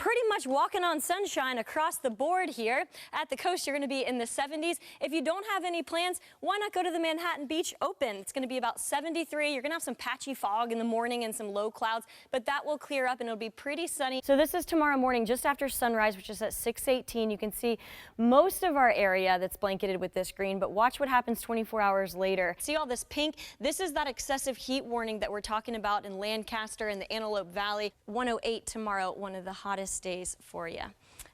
pretty much walking on sunshine across the board here. At the coast, you're going to be in the 70s. If you don't have any plans, why not go to the Manhattan Beach Open? It's going to be about 73. You're going to have some patchy fog in the morning and some low clouds, but that will clear up and it'll be pretty sunny. So this is tomorrow morning just after sunrise, which is at 6:18. You can see most of our area that's blanketed with this green, but watch what happens 24 hours later. See all this pink? This is that excessive heat warning that we're talking about in Lancaster and the Antelope Valley. 108 tomorrow, one of the hottest days for you.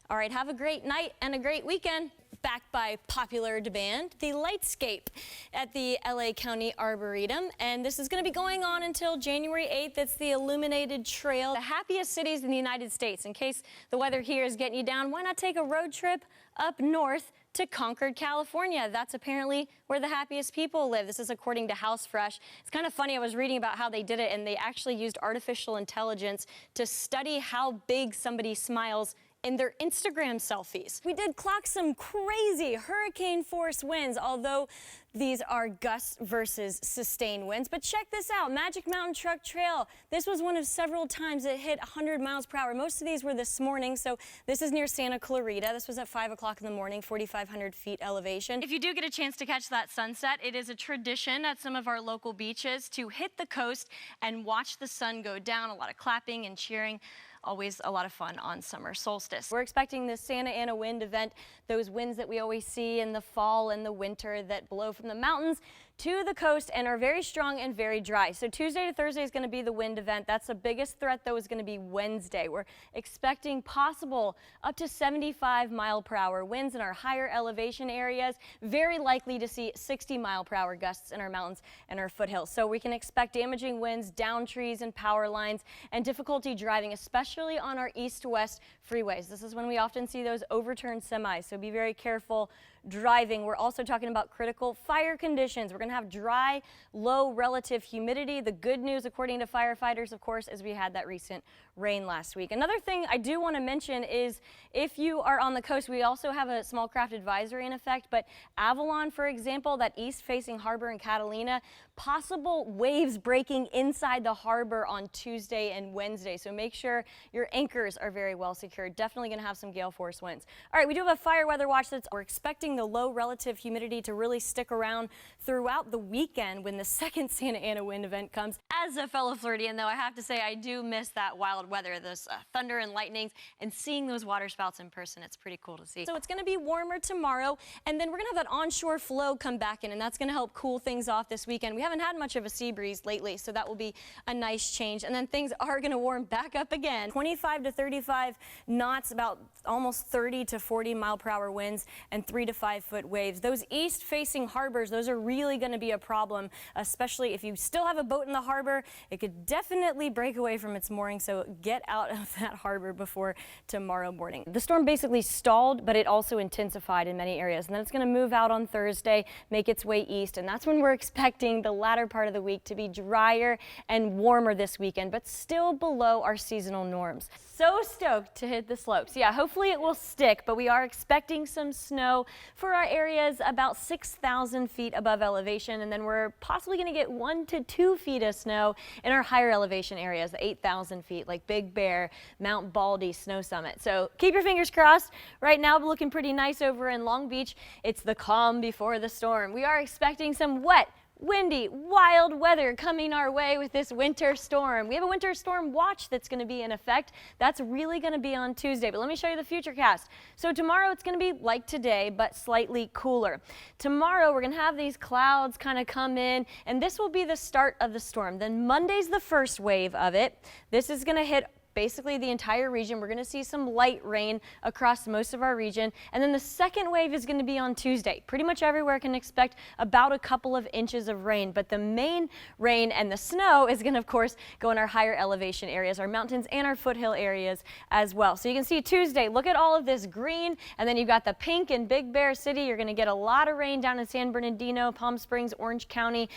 All right, have a great night and a great weekend. Backed by popular demand, the Lightscape at the LA County Arboretum. And this is going to be going on until January 8th. It's the Illuminated Trail. The happiest cities in the United States. In case the weather here is getting you down, why not take a road trip up north to Concord, California? That's apparently where the happiest people live. This is according to House Fresh. It's kind of funny. I was reading about how they did it, and they actually used artificial intelligence to study how big somebody smiles in their Instagram selfies. We did clock some crazy hurricane force winds, although these are gusts versus sustained winds. But check this out, Magic Mountain Truck Trail. This was one of several times it hit 100 miles per hour. Most of these were this morning, so this is near Santa Clarita. This was at 5 o'clock in the morning, 4,500 feet elevation. If you do get a chance to catch that sunset, it is a tradition at some of our local beaches to hit the coast and watch the sun go down. A lot of clapping and cheering. Always a lot of fun on summer solstice. We're expecting this Santa Ana wind event, those winds that we always see in the fall and the winter that blow from the mountains to the coast and are very strong and very dry. So Tuesday to Thursday is going to be the wind event. That's the biggest threat, though, is going to be Wednesday. We're expecting possible up to 75-mile-per-hour winds in our higher elevation areas. Very likely to see 60-mile-per-hour gusts in our mountains and our foothills. So we can expect damaging winds, down trees and power lines, and difficulty driving, especially on our east-west freeways. This is when we often see those overturned semis, so be very careful driving. We're also talking about critical fire conditions. We're going to have dry, low relative humidity. The good news, according to firefighters, of course, is we had that recent rain last week. Another thing I do want to mention is if you are on the coast, we also have a small craft advisory in effect, but Avalon, for example, that east-facing harbor in Catalina, possible waves breaking inside the harbor on Tuesday and Wednesday. So make sure your anchors are very well secured. Definitely going to have some gale force winds. All right, we do have a fire weather watch that's we're expecting the low relative humidity to really stick around throughout the weekend when the second Santa Ana wind event comes. As a fellow Floridian, though, I have to say I do miss that wild weather, those thunder and lightnings, and seeing those water spouts in person. It's pretty cool to see. So it's going to be warmer tomorrow, and then we're going to have that onshore flow come back in, and that's going to help cool things off this weekend. We haven't had much of a sea breeze lately, so that will be a nice change. And then things are going to warm back up again. 25 to 35 knots, about almost 30 to 40 mile per hour winds, and 3 to 5 foot waves. Those east-facing harbors, those are really going to be a problem, especially if you still have a boat in the harbor. It could definitely break away from its mooring, so get out of that harbor before tomorrow morning. The storm basically stalled, but it also intensified in many areas, and then it's going to move out on Thursday, make its way east, and that's when we're expecting the latter part of the week to be drier and warmer this weekend, but still below our seasonal norms. So stoked to hit the slopes. Yeah, hopefully it will stick, but we are expecting some snow for our areas about 6,000 feet above elevation, and then we're possibly going to get 1 to 2 feet of snow in our higher elevation areas, the 8,000 feet, like Big Bear, Mount Baldy, Snow Summit. So keep your fingers crossed. Right now, looking pretty nice over in Long Beach. It's the calm before the storm. We are expecting some wet, windy, wild weather coming our way with this winter storm. We have a winter storm watch that's going to be in effect. That's really going to be on Tuesday, but let me show you the futurecast. So tomorrow it's going to be like today, but slightly cooler. Tomorrow we're going to have these clouds kind of come in, and this will be the start of the storm. Then Monday's the first wave of it. This is going to hit basically the entire region. We're going to see some light rain across most of our region. And then the second wave is going to be on Tuesday. Pretty much everywhere can expect about a couple of inches of rain. But the main rain and the snow is going to, of course, go in our higher elevation areas, our mountains and our foothill areas as well. So you can see Tuesday, look at all of this green. And then you've got the pink in Big Bear City. You're going to get a lot of rain down in San Bernardino, Palm Springs, Orange County.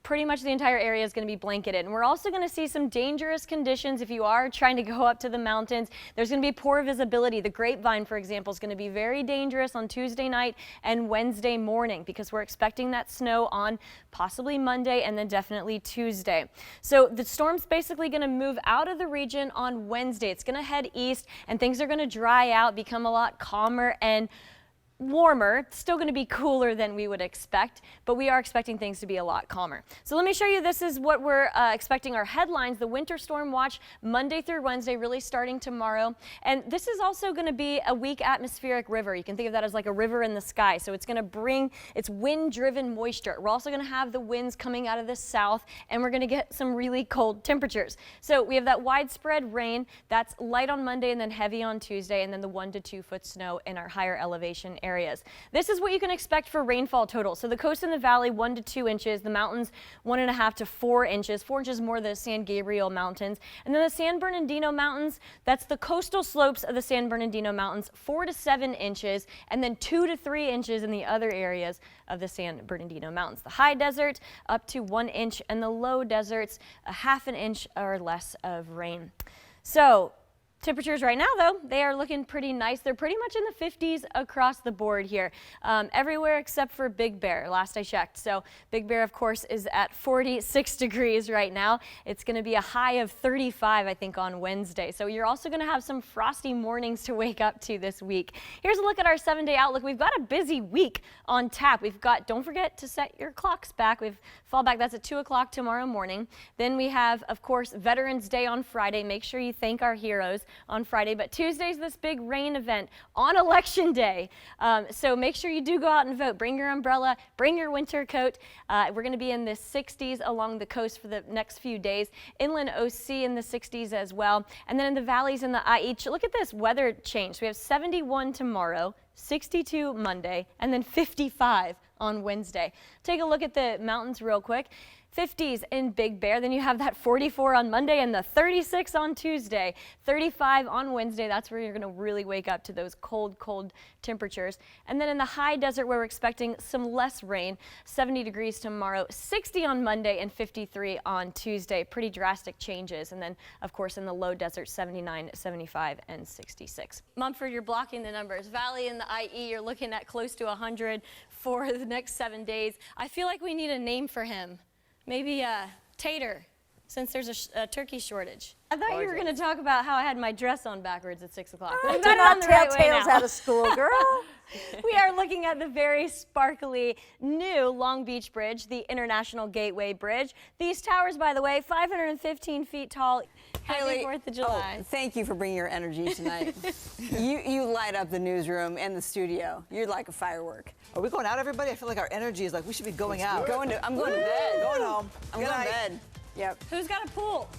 Pretty much the entire area is going to be blanketed. And we're also going to see some dangerous conditions if you are trying to go up to the mountains. There's going to be poor visibility. The grapevine, for example, is going to be very dangerous on Tuesday night and Wednesday morning because we're expecting that snow on possibly Monday and then definitely Tuesday. So the storm's basically going to move out of the region on Wednesday. It's going to head east and things are going to dry out, become a lot calmer and warmer. It's still going to be cooler than we would expect, but we are expecting things to be a lot calmer. So let me show you, this is what we're expecting our headlines. The winter storm watch Monday through Wednesday, really starting tomorrow. And this is also going to be a weak atmospheric river. You can think of that as like a river in the sky. So it's going to bring its wind-driven moisture. We're also going to have the winds coming out of the south, and we're going to get some really cold temperatures. So we have that widespread rain that's light on Monday and then heavy on Tuesday, and then the 1 to 2 foot snow in our higher elevation areas. This is what you can expect for rainfall total. So the coast and the valley 1 to 2 inches, the mountains 1.5 to 4 inches, 4 inches more the San Gabriel Mountains, and then the San Bernardino Mountains, that's the coastal slopes of the San Bernardino Mountains, 4 to 7 inches, and then 2 to 3 inches in the other areas of the San Bernardino Mountains. The high desert up to 1 inch, and the low deserts a 1/2 inch or less of rain. So temperatures right now, though, they are looking pretty nice. They're pretty much in the 50s across the board here, everywhere except for Big Bear, last I checked. So Big Bear, of course, is at 46 degrees right now. It's going to be a high of 35, I think, on Wednesday. So you're also going to have some frosty mornings to wake up to this week. Here's a look at our 7-day outlook. We've got a busy week on tap. We've got, don't forget to set your clocks back. We've fall back, that's at 2 o'clock tomorrow morning. Then we have, of course, Veterans Day on Friday. Make sure you thank our heroes on Friday, but Tuesday's this big rain event on Election Day. So make sure you do go out and vote. Bring your umbrella, bring your winter coat. We're going to be in the 60s along the coast for the next few days. Inland OC in the 60s as well. And then in the valleys in the IE, look at this weather change. So we have 71 tomorrow, 62 Monday, and then 55 on Wednesday. Take a look at the mountains real quick. 50s in Big Bear, then you have that 44 on Monday and the 36 on Tuesday, 35 on Wednesday. That's where you're going to really wake up to those cold temperatures. And then in the high desert where we're expecting some less rain, 70 degrees tomorrow, 60 on Monday and 53 on Tuesday. Pretty drastic changes. And then, of course, in the low desert, 79, 75, and 66. Mumford, you're blocking the numbers. Valley in the IE, you're looking at close to 100 for the next 7 days. I feel like we need a name for him. Maybe Tater, since there's a turkey shortage. I thought you were going to talk about how I had my dress on backwards at 6 o'clock. I do not tell tales out of school, girl. We are looking at the very sparkly new Long Beach Bridge, the International Gateway Bridge. These towers, by the way, 515 feet tall. Happy 4th of July. Oh, thank you for bringing your energy tonight. you light up the newsroom and the studio. You're like a firework. Are we going out, everybody? I feel like our energy is like we should be going out. I'm going to bed. Going home. I'm going to bed. Yep. Who's got a pool?